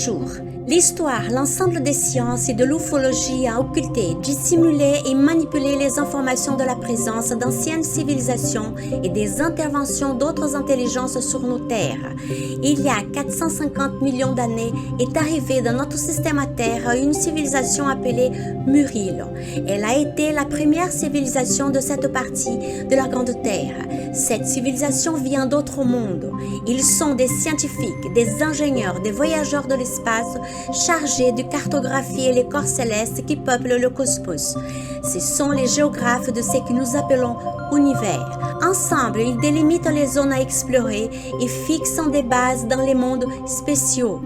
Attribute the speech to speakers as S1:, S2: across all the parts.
S1: Bonjour. L'histoire, l'ensemble des sciences et de l'ufologie a occulté, dissimulé et manipulé les informations de la présence d'anciennes civilisations et des interventions d'autres intelligences sur nos terres. Il y a 450 millions d'années est arrivée dans notre système Terre une civilisation appelée Muril. Elle a été la première civilisation de cette partie de la Grande Terre. Cette civilisation vient d'autres mondes. Ils sont des scientifiques, des ingénieurs, des voyageurs de l'espace, chargés de cartographier les corps célestes qui peuplent le cosmos. Ce sont les géographes de ce que nous appelons univers. Ensemble, ils délimitent les zones à explorer et fixent des bases dans les mondes spéciaux.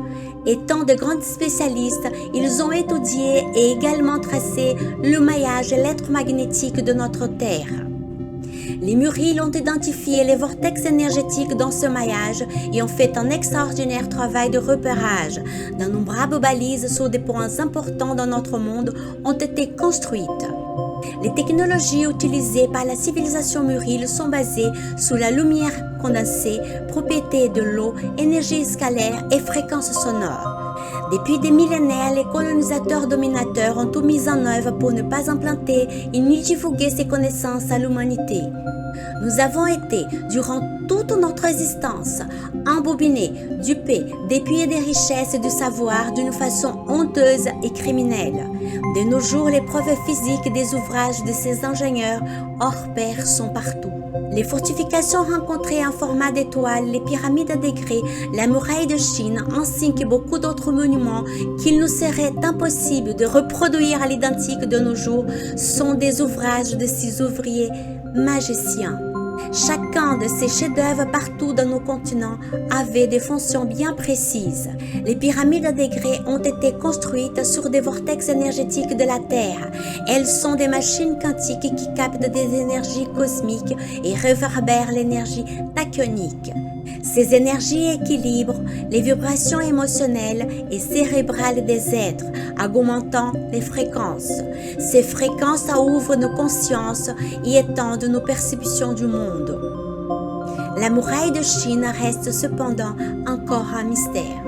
S1: Étant de grands spécialistes, ils ont étudié et également tracé le maillage électromagnétique de notre Terre. Les Muril ont identifié les vortex énergétiques dans ce maillage et ont fait un extraordinaire travail de repérage. D'innombrables balises sur des points importants dans notre monde ont été construites. Les technologies utilisées par la civilisation Muril sont basées sur la lumière condensée, propriétés de l'eau, énergie scalaire et fréquences sonores. Depuis des millénaires, les colonisateurs dominateurs ont tout mis en œuvre pour ne pas implanter et ni divulguer ces connaissances à l'humanité. Nous avons été, durant toute notre existence, embobinés, dupés, dépouillés des richesses et du savoir d'une façon honteuse et criminelle. De nos jours, les preuves physiques des ouvrages de ces ingénieurs hors pair sont partout. Les fortifications rencontrées en format d'étoile, les pyramides à degrés, la muraille de Chine, ainsi que beaucoup d'autres monuments qu'il nous serait impossible de reproduire à l'identique de nos jours, sont des ouvrages de ces ouvriers magiciens. Chacun de ces chefs-d'œuvre partout dans nos continents avait des fonctions bien précises. Les pyramides à degrés ont été construites sur des vortex énergétiques de la Terre. Elles sont des machines quantiques qui captent des énergies cosmiques et réverbèrent l'énergie tachyonique. Ces énergies équilibrent les vibrations émotionnelles et cérébrales des êtres, augmentant les fréquences. Ces fréquences ouvrent nos consciences et étendent nos perceptions du monde. La muraille de Chine reste cependant encore un mystère.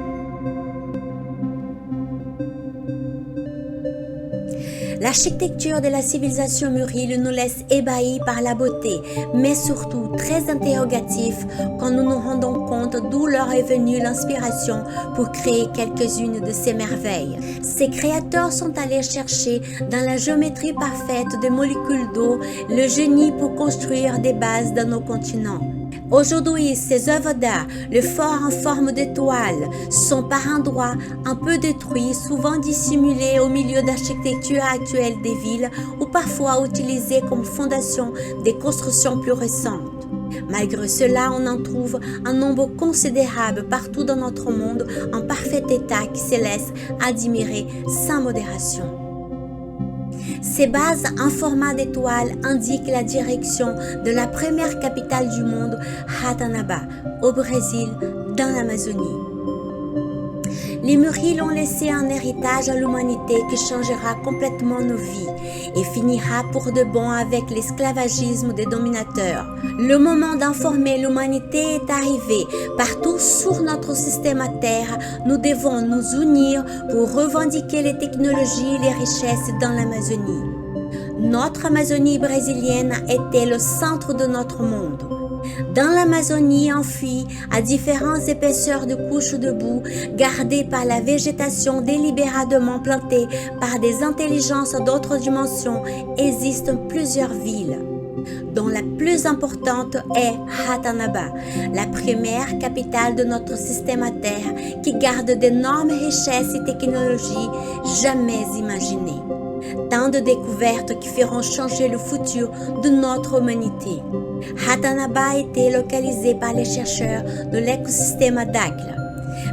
S1: L'architecture de la civilisation Muril nous laisse ébahis par la beauté, mais surtout très interrogatifs quand nous nous rendons compte d'où leur est venue l'inspiration pour créer quelques-unes de ces merveilles. Ces créateurs sont allés chercher dans la géométrie parfaite des molécules d'eau le génie pour construire des bases dans nos continents. Aujourd'hui, ces œuvres d'art, le fort en forme d'étoile, sont par endroits un peu détruits, souvent dissimulés au milieu d'architecture actuelle des villes ou parfois utilisés comme fondation des constructions plus récentes. Malgré cela, on en trouve un nombre considérable partout dans notre monde en parfait état qui se laisse admirer sans modération. Ces bases en format d'étoile indiquent la direction de la première capitale du monde, Ratanabá, au Brésil, dans l'Amazonie. Les Muril ont laissé un héritage à l'humanité qui changera complètement nos vies et finira pour de bon avec l'esclavagisme des dominateurs. Le moment d'informer l'humanité est arrivé. Partout sur notre système à terre, nous devons nous unir pour revendiquer les technologies et les richesses dans l'Amazonie. Notre Amazonie brésilienne était le centre de notre monde. Dans l'Amazonie enfuie à différentes épaisseurs de couches de boue, gardées par la végétation délibérément plantée par des intelligences d'autres dimensions, existent plusieurs villes, dont la plus importante est Ratanabá, la première capitale de notre système à terre qui garde d'énormes richesses et technologies jamais imaginées. Tant de découvertes qui feront changer le futur de notre humanité. Ratanabá a été localisé par les chercheurs de l'écosystème d'Acle.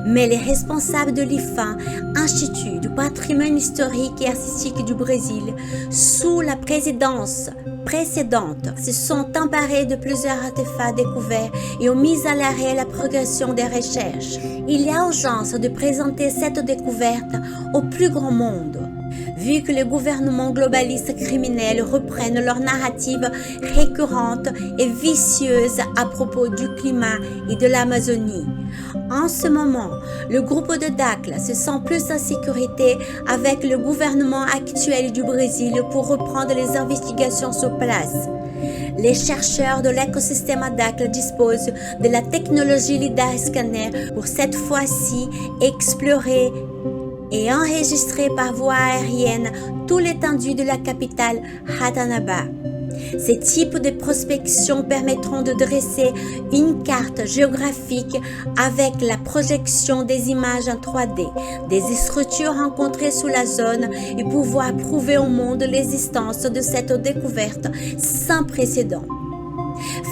S1: Mais les responsables de l'IFAM, Institut du patrimoine historique et artistique du Brésil, sous la présidence précédente, se sont emparés de plusieurs artefacts découverts et ont mis à l'arrêt la progression des recherches. Il y a urgence de présenter cette découverte au plus grand monde. Vu que les gouvernements globalistes criminels reprennent leur narrative récurrente et vicieuse à propos du climat et de l'Amazonie. En ce moment, le groupe de Dakhla se sent plus en sécurité avec le gouvernement actuel du Brésil pour reprendre les investigations sur place. Les chercheurs de l'écosystème Dakhla disposent de la technologie LiDAR scanner pour cette fois-ci explorer et enregistrer par voie aérienne tout l'étendue de la capitale Ratanabá. Ces types de prospection permettront de dresser une carte géographique avec la projection des images en 3D, des structures rencontrées sous la zone et pouvoir prouver au monde l'existence de cette découverte sans précédent.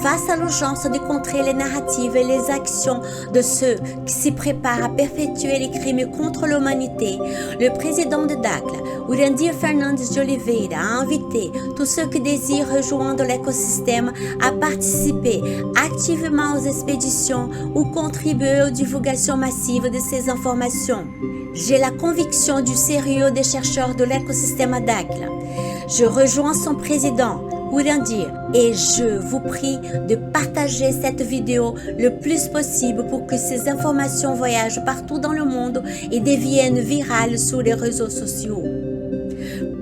S1: Face à l'urgence de contrer les narratives et les actions de ceux qui s'y préparent à perpétuer les crimes contre l'humanité, le président de Dakhla, Urandir Fernandes de Oliveira, a invité tous ceux qui désirent rejoindre l'écosystème à participer activement aux expéditions ou contribuer aux divulgations massives de ces informations. J'ai la conviction du sérieux des chercheurs de l'écosystème Dakhla. Je rejoins son président, Urandir, et je vous prie de partager cette vidéo le plus possible pour que ces informations voyagent partout dans le monde et deviennent virales sur les réseaux sociaux.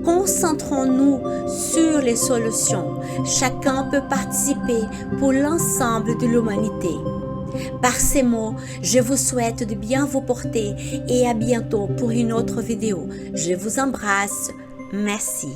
S1: Concentrons-nous sur les solutions. Chacun peut participer pour l'ensemble de l'humanité. Par ces mots, je vous souhaite de bien vous porter et à bientôt pour une autre vidéo. Je vous embrasse. Merci.